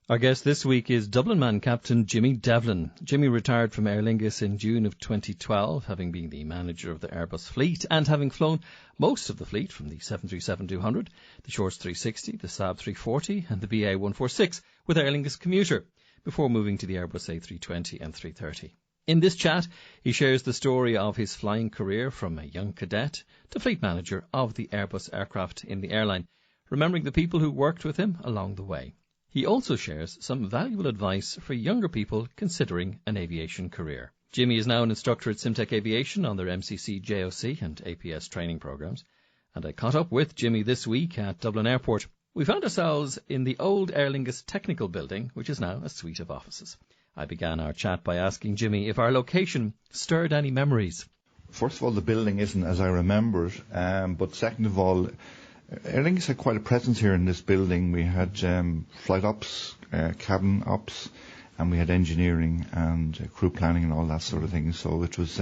Our guest this week is Dublin man Captain Jimmy Devlin. Jimmy retired from Aer Lingus in June of 2012, having been the manager of the Airbus fleet and having flown most of the fleet from the 737-200, the Shorts 360, the Saab 340 and the BA 146 with Aer Lingus Commuter, before moving to the Airbus A320 and 330. In this chat, he shares the story of his flying career from a young cadet to fleet manager of the Airbus aircraft in the airline, remembering the people who worked with him along the way. He also shares some valuable advice for younger people considering an aviation career. Jimmy is now an instructor at Simtech Aviation on their MCC, JOC and APS training programs. And I caught up with Jimmy this week at Dublin Airport. We found ourselves in the old Aer Lingus Technical Building, which is now a suite of offices. I began our chat by asking Jimmy if our location stirred any memories. First of all, the building isn't as I remember it, but second of all, Aer Lingus had quite a presence here in this building. We had flight ops, cabin ops, and we had engineering and crew planning and all that sort of thing. So it was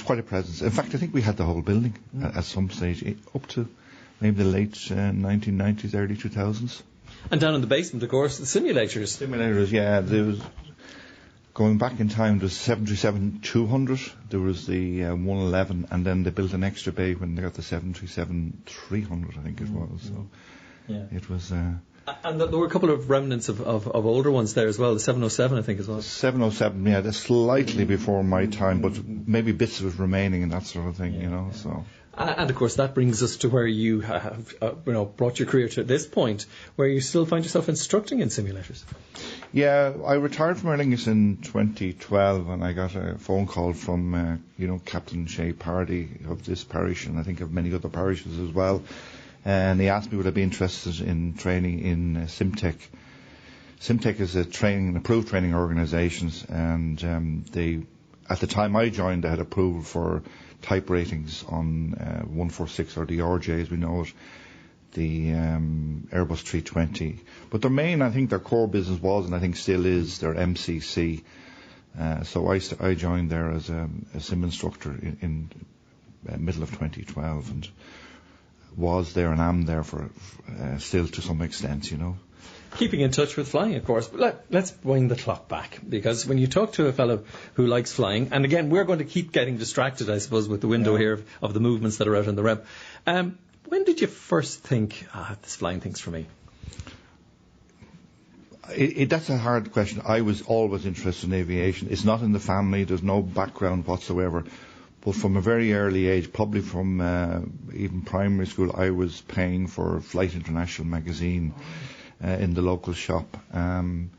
quite a presence. In fact, I think we had the whole building at some stage, up to maybe the late 1990s, early 2000s. And down in the basement, of course, the simulators. Simulators, yeah. There was, going back in time, there was 737-200, there was the 111, and then they built an extra bay when they got the 737-300, I think it was. So yeah. It was... and there were a couple of remnants of older ones there as well, the 707, I think, as well. 707, yeah, that's slightly before my time, but maybe bits of it remaining and that sort of thing, yeah. So... And of course that brings us to where you have brought your career to this point, where you still find yourself instructing in simulators. Yeah, I retired from Aer Lingus in 2012, and I got a phone call from Captain Shea Pardy of this parish, and I think of many other parishes as well. And he asked me would I be interested in training in Simtech. Simtech is an approved training organisations, and they, at the time I joined, they had approval for type ratings on 146 or the RJ as we know it, the Airbus 320. But their main, I think their core business was, and I think still is, their MCC. So I joined there as a sim instructor in middle of 2012, and was there and am there for still to some extent, Keeping in touch with flying, of course. But let's wind the clock back, because when you talk to a fellow who likes flying, and again, we're going to keep getting distracted, I suppose, with the window here of the movements that are out on the REM. When did you first think, this flying thing's for me? That's a hard question. I was always interested in aviation. It's not in the family. There's no background whatsoever. But from a very early age, probably from even primary school, I was paying for Flight International magazine in the local shop. Then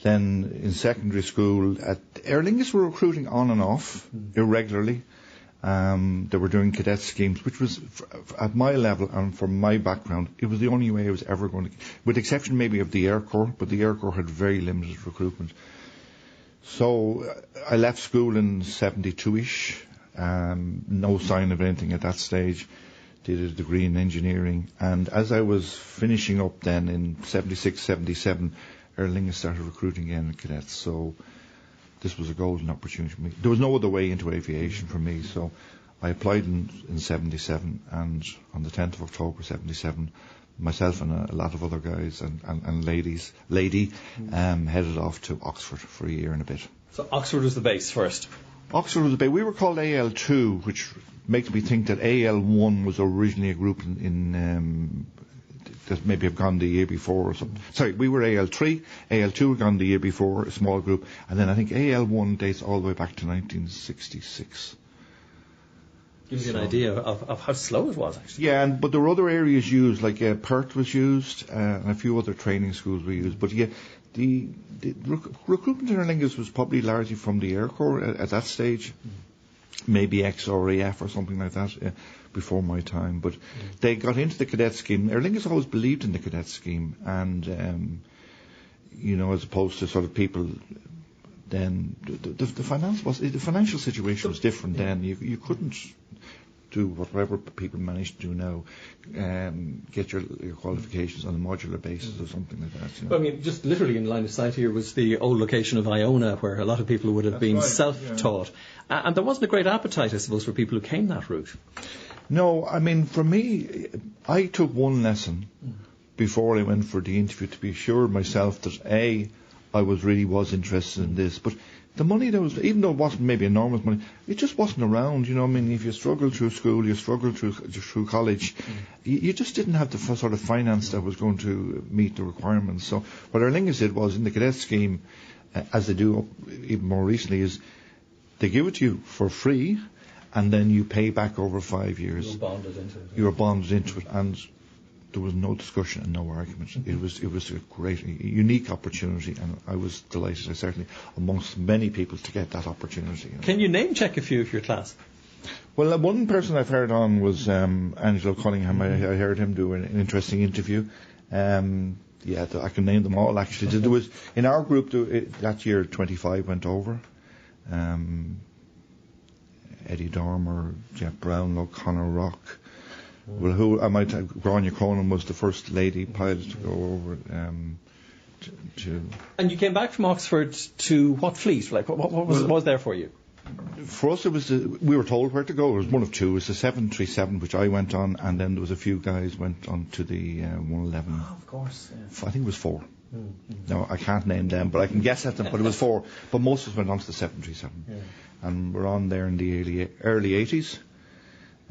in secondary school, at Aer Lingus were recruiting on and off irregularly. They were doing cadet schemes, which was, at my level and from my background, it was the only way I was ever going to, with the exception maybe of the Air Corps, but the Air Corps had very limited recruitment. So I left school in 72-ish, no sign of anything at that stage. Did a degree in engineering, and as I was finishing up then in 76, 77, Aer Lingus started recruiting again cadets, so this was a golden opportunity for me. There was no other way into aviation for me, so I applied in 77, and on the 10th of October 77, myself and a lot of other guys and lady headed off to Oxford for a year and a bit. So Oxford was the base first? Oxford was the base. We were called AL2, which makes me think that AL1 was originally a group in that maybe have gone the year before or something. Sorry, we were AL3, AL2 had gone the year before, a small group, and then I think AL1 dates all the way back to 1966. Gives you an idea of how slow it was, actually. Yeah, but there were other areas used, like Perth was used, and a few other training schools were used. But yeah, the recruitment in Aer Lingus was probably largely from the Air Corps at that stage. Maybe XRAF or something like that before my time. But they got into the cadet scheme. Aer Lingus always believed in the cadet scheme, and as opposed to sort of people. Then the financial situation was different then. You couldn't do whatever people manage to do now, get your qualifications on a modular basis or something like that. Well, I mean, just literally in line of sight here was the old location of Iona, where a lot of people would have been self-taught. And there wasn't a great appetite, I suppose, for people who came that route. No, I mean, for me, I took one lesson, before I went for the interview to be assured myself that I was interested in this. But the money that was, even though it wasn't maybe enormous money, it just wasn't around. You know, I mean, if you struggled through school, you struggled through college, you just didn't have the sort of finance that was going to meet the requirements. So what Aer Lingus did was, in the cadet scheme, as they do even more recently, is they give it to you for free, and then you pay back over 5 years. You were bonded into it. You were bonded into it, and there was no discussion and no argument. It was a great, unique opportunity, and I was delighted, I certainly, amongst many people, to get that opportunity. You know. Can you name check a few of your class? Well, one person I've heard on was Angelo Cunningham. I heard him do an interesting interview. I can name them all, actually. There was, in our group that year, 25 went over. Eddie Dormer, Jeff Brownlow, Conor Rock. Well, Grania Cronin was the first lady pilot to go over to. And you came back from Oxford to what fleet? Like, what was there for you? For us, it was we were told where to go. It was one of two. It was the 737, which I went on, and then there was a few guys went on to the 111. Oh, of course. Yeah. I think it was 4. No, I can't name them, but I can guess at them. But it was 4. But most of us went on to the 737, and we're on there in the early 80s.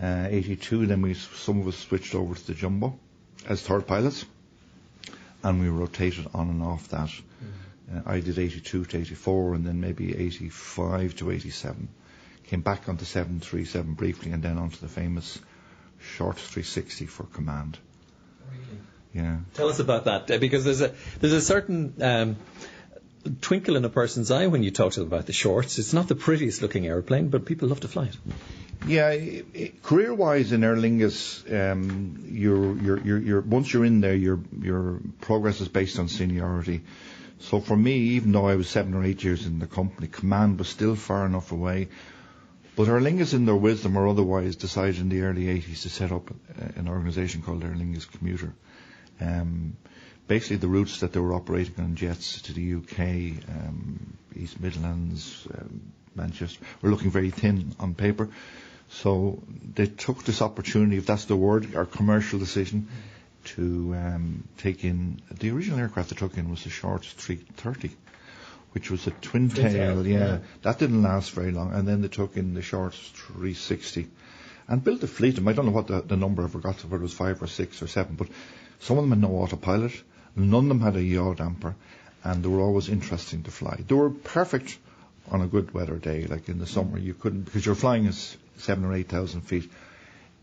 82. Then some of us switched over to the jumbo as third pilots, and we rotated on and off that. I did 82 to 84, and then maybe 85 to 87. Came back onto 737 briefly, and then onto the famous short 360 for command. Really? Yeah. Tell us about that, because there's a certain twinkle in a person's eye when you talk to them about the shorts. It's not the prettiest looking aeroplane, but people love to fly it. Yeah, career-wise in Aer Lingus, you're once you're in there, your progress is based on seniority. So for me, even though I was 7 or 8 years in the company, command was still far enough away. But Aer Lingus, in their wisdom or otherwise, decided in the early 80s to set up an organisation called Aer Lingus Commuter. Basically, the routes that they were operating on jets to the UK, East Midlands, Manchester, were looking very thin on paper. So they took this opportunity, if that's the word, our commercial decision, to take in, the original aircraft they took in was the short 330, which was a twin tail. Yeah, that didn't last very long. And then they took in the short 360 and built a fleet of them. I don't know what the number, I forgot whether it was 5 or 6 or 7, but some of them had no autopilot, none of them had a yaw damper, and they were always interesting to fly. They were perfect on a good weather day, like in the summer you couldn't, because you're flying at 7,000 or 8,000 feet.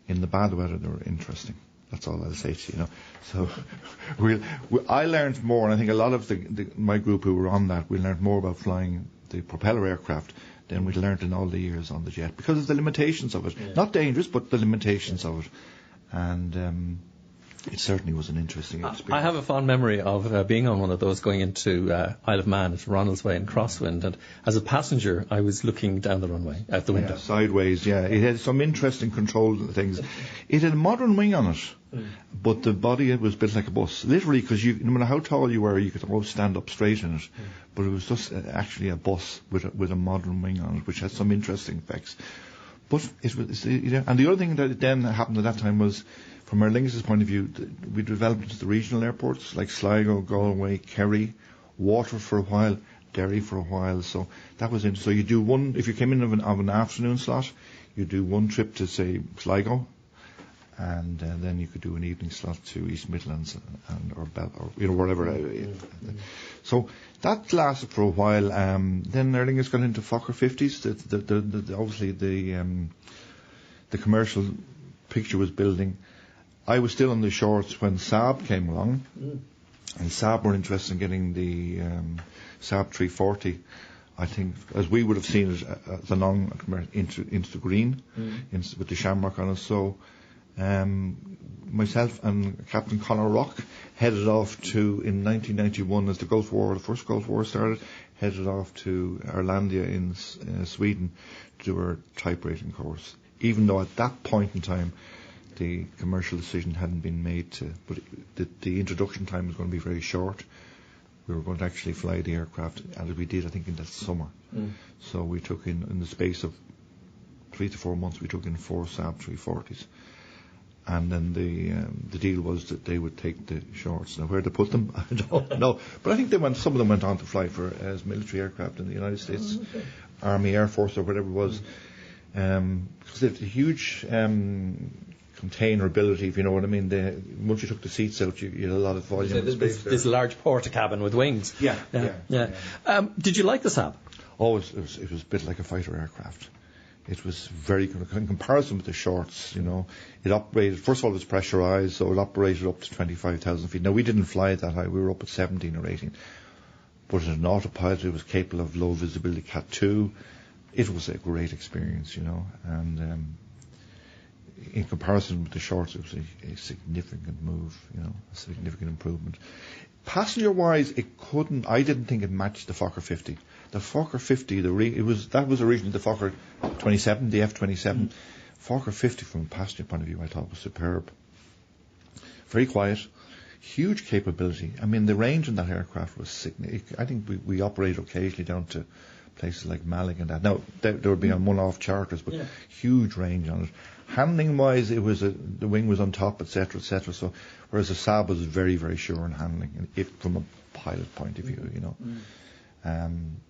In the bad weather they were interesting. That's all I'll say to you. So I learned more, and I think a lot of my group who were on that, we learned more about flying the propeller aircraft than we'd learned in all the years on the jet, because of the limitations of it. Yeah. Not dangerous, but the limitations of it. And it certainly was an interesting experience. I have a fond memory of being on one of those going into Isle of Man at Ronaldsway and Crosswind, and as a passenger I was looking down the runway out the window. Yeah, sideways, yeah. It had some interesting control things. It had a modern wing on it, but the body was built like a bus. Literally, because no matter how tall you were, you could always stand up straight in it. But it was just actually a bus with a modern wing on it, which had some interesting effects. But it was, and the other thing that then happened at that time was, from Aer Lingus' point of view, we developed into the regional airports like Sligo, Galway, Kerry, Waterford for a while, Derry for a while. So that was so you do one, if you came in of an afternoon slot, you do one trip to, say, Sligo, and then you could do an evening slot to East Midlands or wherever. So that lasted for a while. Then Aer Lingus got into Fokker 50s. Obviously the commercial picture was building. I was still on the shorts when Saab came along, and Saab were interested in getting the Saab 340. I think, as we would have seen it, the long into the green, with the shamrock on it. So myself and Captain Conor Rock headed off to, in 1991, as the first Gulf War started, headed off to Arlandia in Sweden to do our type rating course. Even though at that point in time the commercial decision hadn't been made but the introduction time was going to be very short. We were going to actually fly the aircraft, as we did, I think, in that summer. So we took in the space of 3 to 4 months, we took in 4 Saab 340s. and then the deal was that they would take the shorts. Now, where to put them, I don't know. But I think some of them went on to fly as military aircraft in the United States, Army, Air Force, or whatever it was. Because they have a huge container ability, if you know what I mean. Once you took the seats out, you had a lot of volume. So this large porta-cabin with wings. Yeah. Did you like the Saab? Oh, it was a bit like a fighter aircraft. It was very good in comparison with the shorts. It operated. First of all, it was pressurized, so it operated up to 25,000 feet. Now, we didn't fly it that high. We were up at 17 or 18. But in an autopilot, it was capable of low visibility Cat 2. It was a great experience, and in comparison with the shorts, it was a significant move, a significant improvement. Passenger-wise, I didn't think it matched the Fokker 50. The Fokker 50, that was originally the Fokker 27, the F-27. Fokker 50, from a passenger point of view, I thought was superb. Very quiet, huge capability. I mean, the range in that aircraft was significant. I think we operated occasionally down to places like Malik and that. Now, there would be on one-off charters, but huge range on it. Handling-wise, the wing was on top, etc., etc. So, whereas the Saab was very, very sure in handling, from a pilot point of view,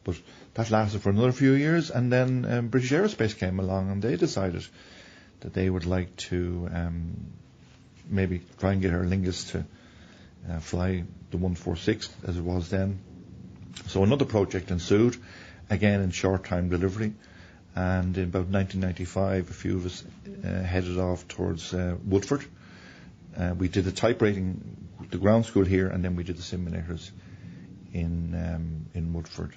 But that lasted for another few years, and then British Aerospace came along, and they decided that they would like to maybe try and get Aer Lingus to fly the 146 as it was then. So another project ensued, again in short time delivery, and in about 1995 a few of us headed off towards Woodford. We did the type rating, the ground school here, and then we did the simulators in Woodford.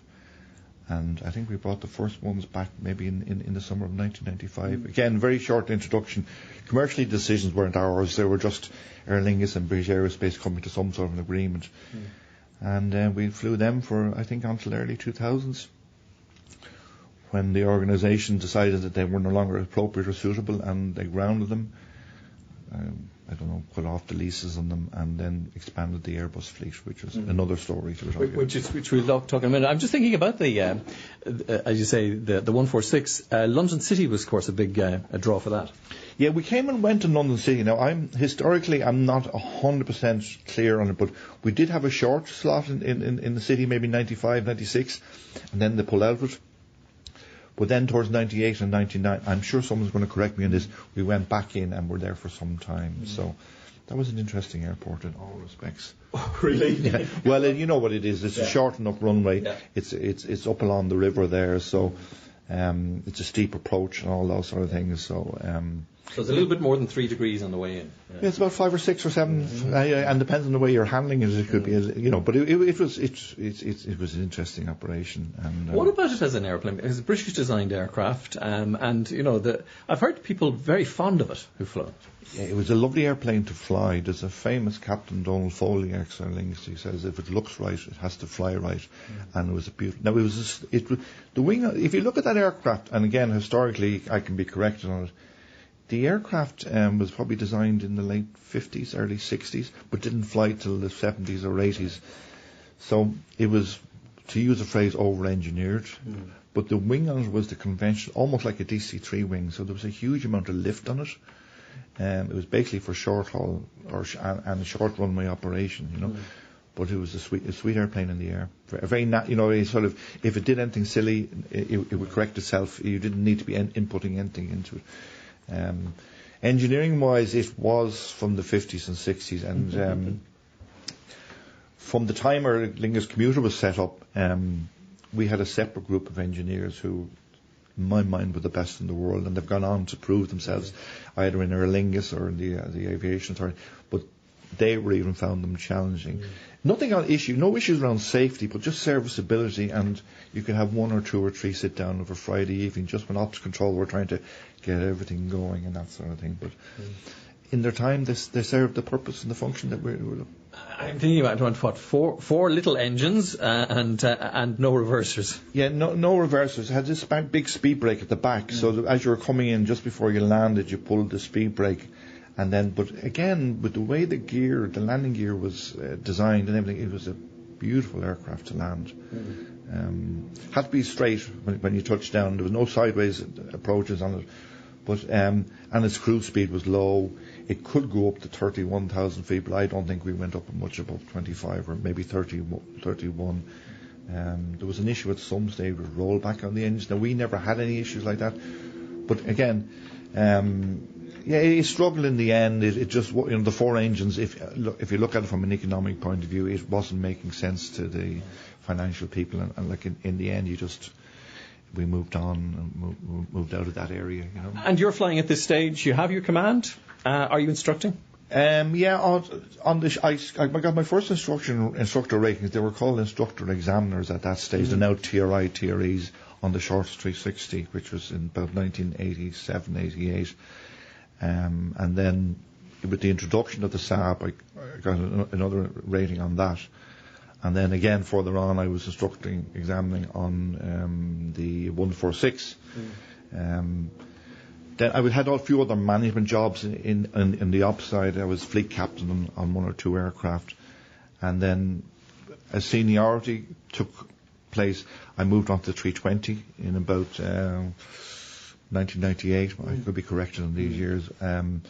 And I think we brought the first ones back maybe in the summer of 1995. Again, very short introduction. Commercially, decisions weren't ours. They were just Aer Lingus and British Aerospace coming to some sort of an agreement. And we flew them for, I think, until early 2000s, when the organisation decided that they were no longer appropriate or suitable, and they grounded them. Put off the leases on them, and then expanded the Airbus fleet, which was another story to talk about. Which we'll talk in a minute. I'm just thinking about the, as you say, the 146. London City was, of course, a big a draw for that. Yeah, we came and went in London City. Now, I'm not 100% clear on it, but we did have a short slot in the city, maybe 95, 96, and then they pulled out of it. But then towards 98 and 99, I'm sure someone's going to correct me on this, we went back in and were there for some time. So that was an interesting airport in all respects. Oh, really? Yeah. Well, you know what it is. It's a short enough runway. Yeah. It's up along the river there, so it's a steep approach and all those sort of things. So it's a little bit more than 3 degrees on the way in. Yeah, it's about 5 or 6 or 7, and depends on the way you're handling it. It could be, but it was an interesting operation. And what about it as an airplane? It's a British designed aircraft, and I've heard people very fond of it who flew it. Yeah, it was a lovely airplane to fly. There's a famous Captain Donald Foley ex Aer Lingus. He says if it looks right, it has to fly right, and it was a beautiful. Now the wing. If you look at that aircraft, and again historically, I can be corrected on it. The aircraft was probably designed in the late 50s, early 60s, but didn't fly till the 70s or 80s. So it was, to use a phrase, over-engineered. But the wing on it was the conventional, almost like a DC-3 wing. So there was a huge amount of lift on it. It was basically for short haul and a short runway operation, But it was a sweet airplane in the air. Sort of, if it did anything silly, it would correct itself. You didn't need to be inputting anything into it. Engineering-wise, it was from the 50s and 60s, and from the time Aer Lingus Commuter was set up, we had a separate group of engineers who, in my mind, were the best in the world, and they've gone on to prove themselves either in Aer Lingus or in the aviation authority, but they were even found them challenging. Nothing on no issues around safety, but just serviceability, and you could have 1 or 2 or 3 sit down over Friday evening, just when ops control were trying to get everything going and that sort of thing. But in their time, they served the purpose and the function that we were. I'm thinking about four little engines and no reversers. Yeah, no reversers. It had this big speed brake at the back, so that as you were coming in, just before you landed, you pulled the speed brake. And then, but again, with the way the landing gear was designed and everything, it was a beautiful aircraft to land. Had to be straight when you touched down. There was no sideways approaches on it. But and its cruise speed was low. It could go up to 31,000 feet, but I don't think we went up much above 25 or maybe 31. There was an issue at some stage with rollback on the engines. Now, we never had any issues like that. But again, it struggled in the end. It just, the four engines, if you look at it from an economic point of view, it wasn't making sense to the financial people. And like in the end, we moved on and moved out of that area. And you're flying at this stage. You have your command. Are you instructing? I got my first instructor ratings. They were called instructor examiners at that stage. They're now TREs on the short 360, which was in about 1987, 88. And then with the introduction of the Saab, I got another rating on that. And then again, further on, I was examining on the 146. Then I had a few other management jobs in the ops side. I was fleet captain on one or two aircraft. And then as seniority took place, I moved on to the 320 in about 1998. I could be corrected on these years. And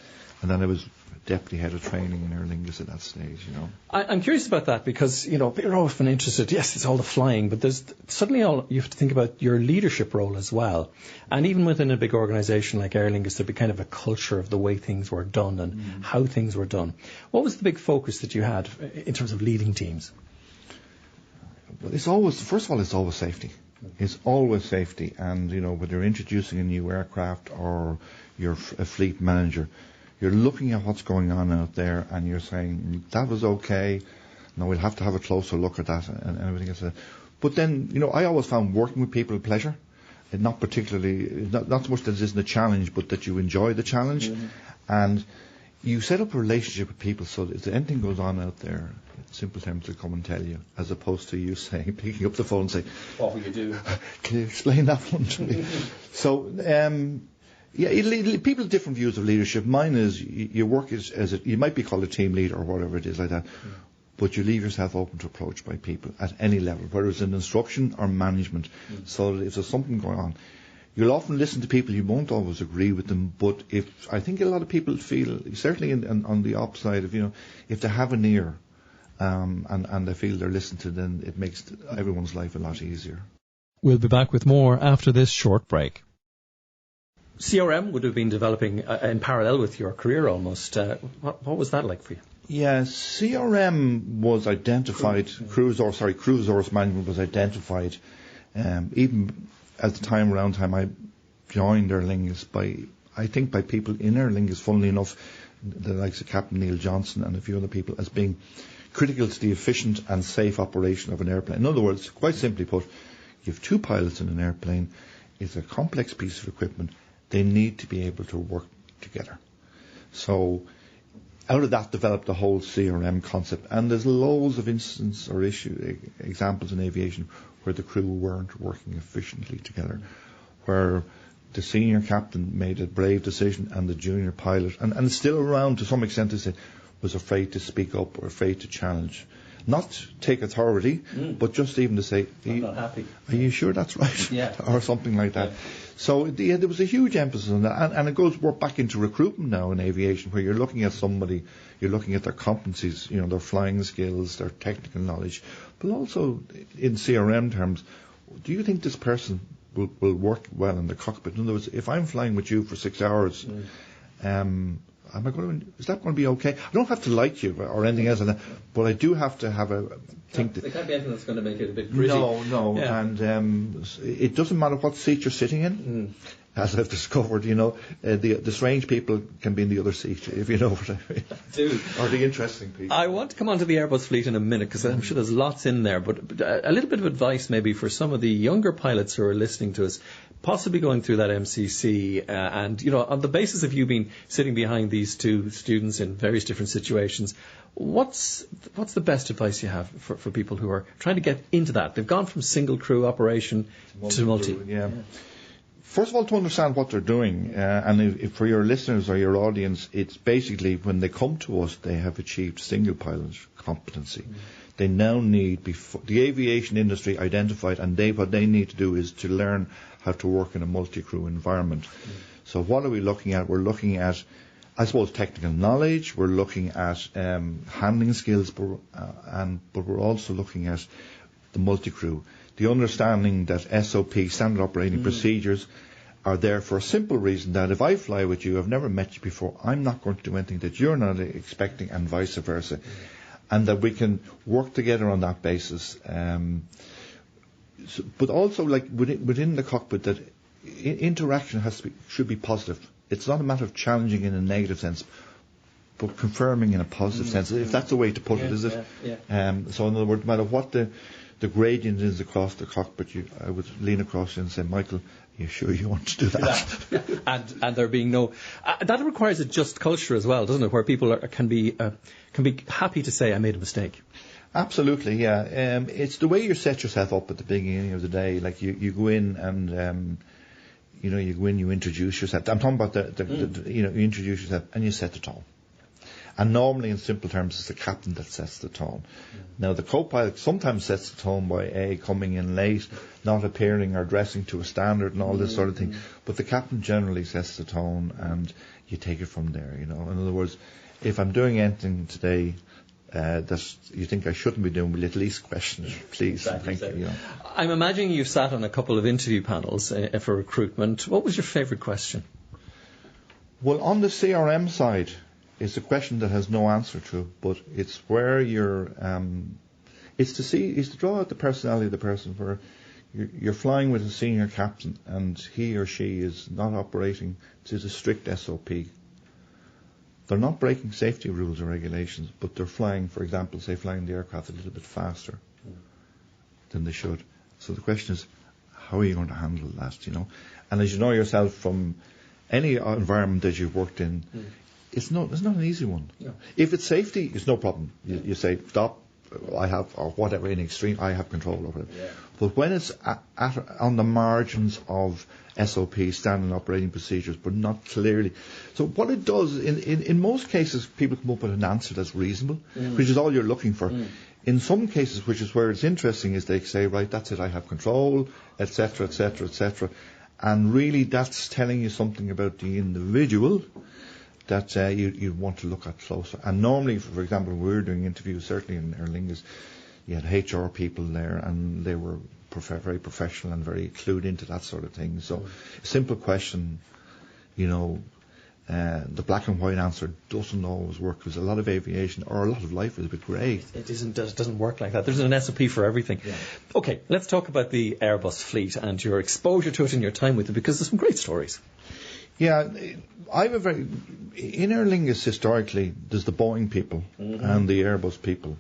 then I was deputy head of training in Aer Lingus at that stage, I'm curious about that because, people are often interested. Yes, it's all the flying, but there's suddenly you have to think about your leadership role as well. And even within a big organisation like Aer Lingus, there'd be kind of a culture of the way things were done and how things were done. What was the big focus that you had in terms of leading teams? Well, first of all, it's always safety. It's always safety. And, when you're introducing a new aircraft or you're a fleet manager, you're looking at what's going on out there and you're saying, that was okay. No, we'll have to have a closer look at that and everything else. But then, I always found working with people a pleasure. And not particularly, not so much that it isn't a challenge, but that you enjoy the challenge. And you set up a relationship with people so that if anything goes on out there, in simple terms, they'll come and tell you, as opposed to you picking up the phone and saying, what will you do? Can you explain that one to me? So, people have different views of leadership. Mine is you work you might be called a team leader or whatever it is like that, but you leave yourself open to approach by people at any level, whether it's in instruction or management, so that if there's something going on, you'll often listen to people. You won't always agree with them, but I think a lot of people feel, certainly on the ops side, if they have an ear and they feel they're listened to, then it makes everyone's life a lot easier. We'll be back with more after this short break. CRM would have been developing in parallel with your career almost. What was that like for you? Yeah, CRM was identified, cruise resource management was identified, even at the time I joined Aer Lingus by people in Aer Lingus, funnily enough, the likes of Captain Neil Johnson and a few other people, as being critical to the efficient and safe operation of an airplane. In other words, quite simply put, you have two pilots in an airplane. It's a complex piece of equipment. They need to be able to work together. So out of that developed the whole CRM concept. And there's loads of instances or examples in aviation where the crew weren't working efficiently together, where the senior captain made a brave decision and the junior pilot, and still around to some extent, was afraid to speak up or afraid to challenge. Not take authority, but just even to say, I'm not happy. Are you sure that's right? Yeah. Or something like that. Yeah. So there was a huge emphasis on that. And we're back into recruitment now in aviation, where you're looking at somebody, you're looking at their competencies, their flying skills, their technical knowledge, but also in CRM terms, do you think this person will work well in the cockpit? In other words, if I'm flying with you for 6 hours, is that going to be okay? I don't have to like you or anything else, but I do have to have a think. There can't be anything that's going to make it a bit gritty. No, yeah. And it doesn't matter what seat you're sitting in. As I've discovered, the strange people can be in the other seat, if you know what I mean. Dude. Or the interesting people. I want to come on to the Airbus fleet in a minute, because I'm sure there's lots in there, but a little bit of advice maybe for some of the younger pilots who are listening to us, possibly going through that MCC, and, on the basis of you being sitting behind these two students in various different situations, what's the best advice you have for people who are trying to get into that? They've gone from single crew operation to multi. Yeah. First of all, to understand what they're doing, and if for your listeners or your audience, it's basically when they come to us, they have achieved single pilot competency. They now need, the aviation industry identified, and what they need to do is to learn how to work in a multi-crew environment. So what are we looking at? We're looking at, I suppose, technical knowledge. We're looking at handling skills, but we're also looking at the multi-crew. The understanding that SOP, standard operating procedures, are there for a simple reason that if I fly with you, I've never met you before, I'm not going to do anything that you're not expecting, and vice versa. And that we can work together on that basis. But also, like within the cockpit, that interaction should be positive. It's not a matter of challenging in a negative sense, but confirming in a positive sense. If that's the way to put it, is it? Yeah. So in other words, no matter what the gradient is across the cockpit, I would lean across you and say, Michael, are you sure you want to do that? Yeah. And there being no... that requires a just culture as well, doesn't it, where people can be happy to say, I made a mistake. Absolutely, yeah. It's the way you set yourself up at the beginning of the day. Like you go in and, you go in, you introduce yourself. I'm talking about you introduce yourself and you set the tone. And normally, in simple terms, it's the captain that sets the tone. Now, the co-pilot sometimes sets the tone by coming in late, not appearing or dressing to a standard and all this sort of thing. But the captain generally sets the tone, and you take it from there. In other words, if I'm doing anything today that you think I shouldn't be doing, will you at least question it, please? Exactly. Thank you. I'm imagining you've sat on a couple of interview panels for recruitment. What was your favourite question? Well, on the CRM side, it's a question that has no answer to, but it's where it's to draw out the personality of the person, where you're flying with a senior captain and he or she is not operating to the strict SOP. They're not breaking safety rules or regulations, but they're flying, for example, flying the aircraft a little bit faster than they should. So the question is, how are you going to handle that, And as you know yourself from any environment that you've worked in, it's not an easy one. No. If it's safety, it's no problem. You say, stop, I have, or whatever, in extreme, I have control over it. Yeah. But when it's on the margins of SOP, standard operating procedures, but not clearly. So what it does, in most cases, people come up with an answer that's reasonable, which is all you're looking for. In some cases, which is where it's interesting, is they say, right, that's it, I have control, etc., etc., etc. And really that's telling you something about the individual that you want to look at closer. And normally, for example, when we were doing interviews, certainly in Aer Lingus, you had HR people there, and they were very professional and very clued into that sort of thing. So a simple question, the black and white answer doesn't always work, because a lot of aviation or a lot of life is a bit grey. It doesn't work like that. There's an SOP for everything. Yeah. Okay, let's talk about the Airbus fleet and your exposure to it and your time with it, because there's some great stories. Yeah, in Aer Lingus historically, there's the Boeing people and the Airbus people,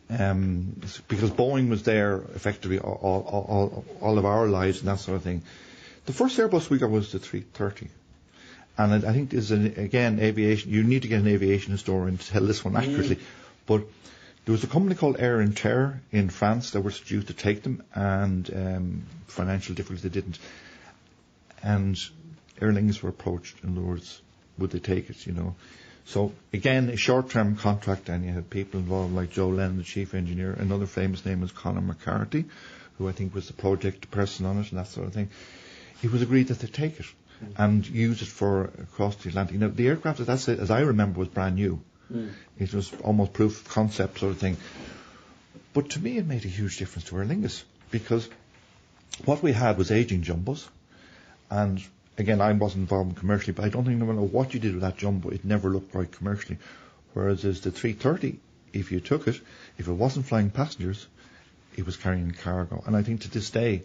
because Boeing was there effectively all of our lives and that sort of thing. The first Airbus we got was the 330, and I think there's again aviation. You need to get an aviation historian to tell this one accurately, but there was a company called Air Inter in France that was due to take them, and financial difficulties they didn't, and Aer Lingus were approached, in other words, would they take it, So, again, a short-term contract, and you had people involved like Joe Lennon, the chief engineer. Another famous name was Conor McCarthy, who I think was the project person on it and that sort of thing. It was agreed that they'd take it and use it for across the Atlantic. Now, the aircraft, as I remember, was brand new. It was almost proof of concept sort of thing. But to me, it made a huge difference to Aer Lingus, because what we had was aging jumbos, and again, I wasn't involved commercially, but I don't think no matter what you did with that jumbo, it never looked right commercially. Whereas as the 330, if you took it, if it wasn't flying passengers, it was carrying cargo. And I think to this day,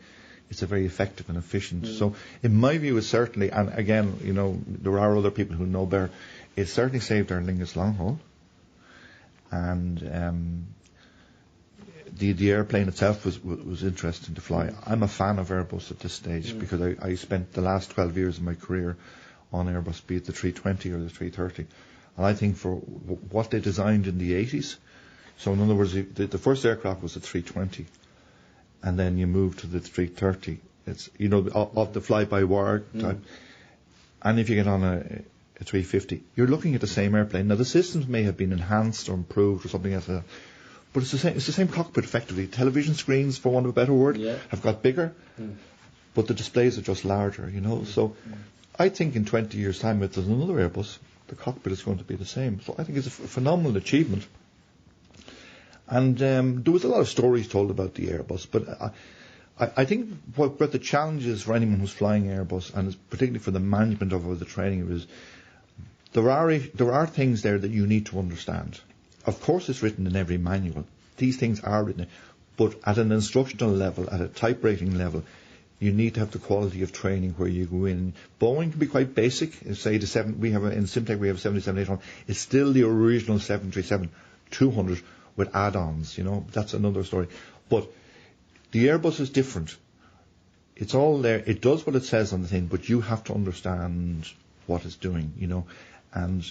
it's a very effective and efficient. So in my view, it's certainly, and again, there are other people who know better, it certainly saved Aer Lingus long haul. And the airplane itself was interesting to fly. I'm a fan of Airbus at this stage, because I spent the last 12 years of my career on Airbus, be it the 320 or the 330. And I think for what they designed in the 80s, so in other words, the first aircraft was the 320, and then you move to the 330. It's, of the fly-by-wire type. And if you get on a 350, you're looking at the same airplane. Now, the systems may have been enhanced or improved or something else, but it's the same cockpit effectively. Television screens, for want of a better word, have got bigger, but the displays are just larger, So I think in 20 years' time, if there's another Airbus, the cockpit is going to be the same. So I think it's a phenomenal achievement. And there was a lot of stories told about the Airbus, but I think what the challenge is for anyone who's flying Airbus, and particularly for the management of the training, is there are things there that you need to understand. Of course, it's written in every manual. These things are written, but at an instructional level, at a type rating level, you need to have the quality of training where you go in. Boeing can be quite basic. Say in Simtech we have 737-800. It's still the original 737-200 with add-ons. That's another story. But the Airbus is different. It's all there. It does what it says on the thing, but you have to understand what it's doing. And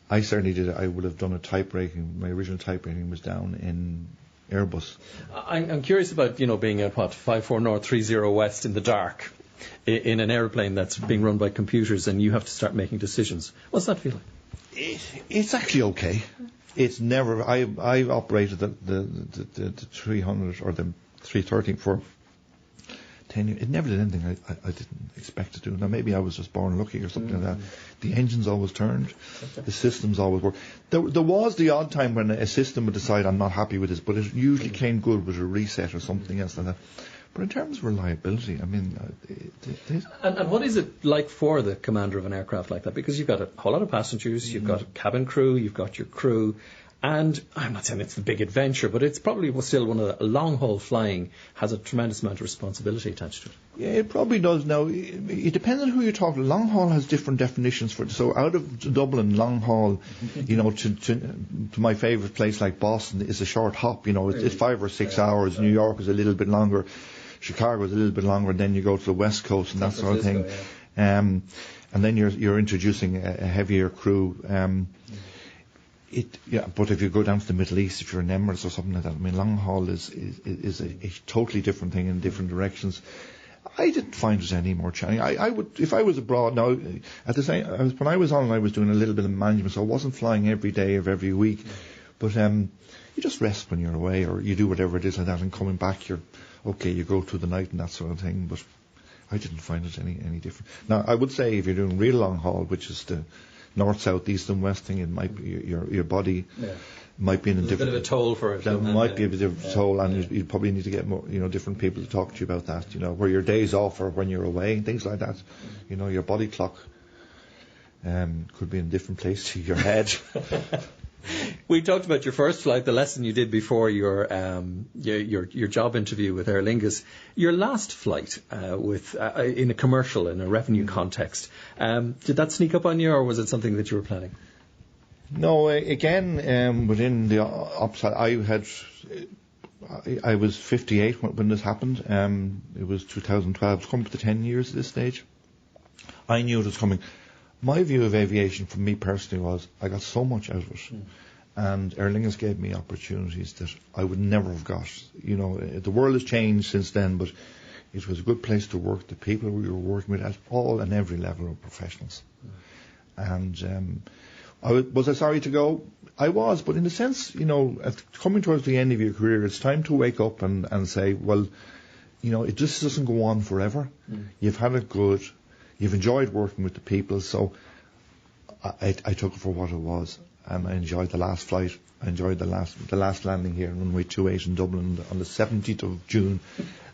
I certainly did. I would have done a type rating. My original type rating was down in Airbus. I'm curious about, being at 54 North 30 West in the dark in an aeroplane that's being run by computers, and you have to start making decisions. What's that feel like? It's actually okay. It's never. I operated the 300 or the 330 for 10 years. It never did anything I didn't expect to do. Now maybe I was just born lucky or something like that. The engines always turned. The systems always worked. There was the odd time when a system would decide I'm not happy with this, but it usually came good with a reset or something else like that. But in terms of reliability, I mean... And what is it like for the commander of an aircraft like that? Because you've got a whole lot of passengers, you've got a cabin crew, you've got your crew, and I'm not saying it's the big adventure, but it's probably still one of the long-haul flying has a tremendous amount of responsibility attached to it. Yeah, it probably does. Now, it depends on who you're talking to. Long haul has different definitions for it. So out of Dublin, long haul, to my favourite place like Boston is a short hop. It's 5 or 6 hours. New York is a little bit longer. Chicago is a little bit longer. And then you go to the West Coast and that sort of thing. Yeah. And then you're introducing a heavier crew. But if you go down to the Middle East, if you're in Emirates or something like that, I mean, long haul is a totally different thing in different directions. I didn't find it any more challenging. I would, if I was abroad now, at the same, when I was on, I was doing a little bit of management, so I wasn't flying every day of every week. But you just rest when you're away, or you do whatever it is like that, and coming back, you go through the night and that sort of thing. But I didn't find it any different. Now, I would say if you're doing real long haul, which is the north, south, east and west thing, it might be your body might be in a different... bit of a toll for it. That might be a bit of a toll, and you probably need to get more, different people to talk to you about that, where your days off or when you're away, things like that. Your body clock could be in a different place to your head. We talked about your first flight, the lesson you did before your job interview with Aer Lingus. Your last flight in a commercial, in a revenue context, did that sneak up on you, or was it something that you were planning? No, again, within the upside, I was 58 when this happened. It was 2012. It's come to the 10 years at this stage. I knew it was coming. My view of aviation, for me personally, was I got so much out of it. And Aer Lingus gave me opportunities that I would never have got. The world has changed since then, but it was a good place to work. The people we were working with at all and every level of professionals. And was I sorry to go? I was, but in a sense, coming towards the end of your career, it's time to wake up and say, well, it just doesn't go on forever. You've had it good. You've enjoyed working with the people, so I took it for what it was, and I enjoyed the last flight. I enjoyed the last landing here on runway 28 in Dublin on the 17th of June,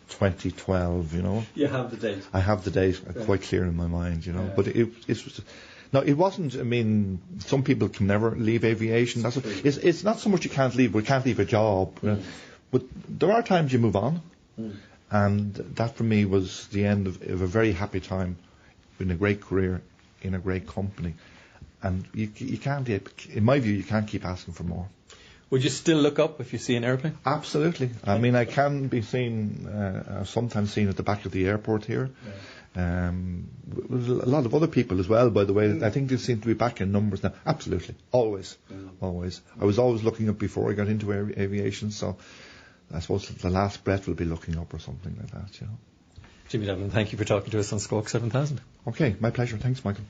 2012. You have the date. I have the date quite clear in my mind. But it was. No, it wasn't. I mean, some people can never leave aviation. It's not so much you can't leave, but you can't leave a job. But there are times you move on, and that for me was the end of a very happy time. In a great career, in a great company, and you can't, in my view, you can't keep asking for more. Would you still look up if you see an airplane? Absolutely. I mean, I can be seen, sometimes seen at the back of the airport here. With a lot of other people as well, by the way. I think they seem to be back in numbers now. Absolutely. Always. Always. I was always looking up before I got into aviation, so I suppose the last breath will be looking up or something like that, Jimmy Devlin, thank you for talking to us on Squawk 7000. Okay, my pleasure. Thanks, Michael.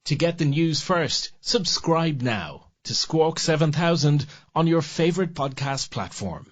To get the news first, subscribe now. to Squawk 7000 on your favourite podcast platform.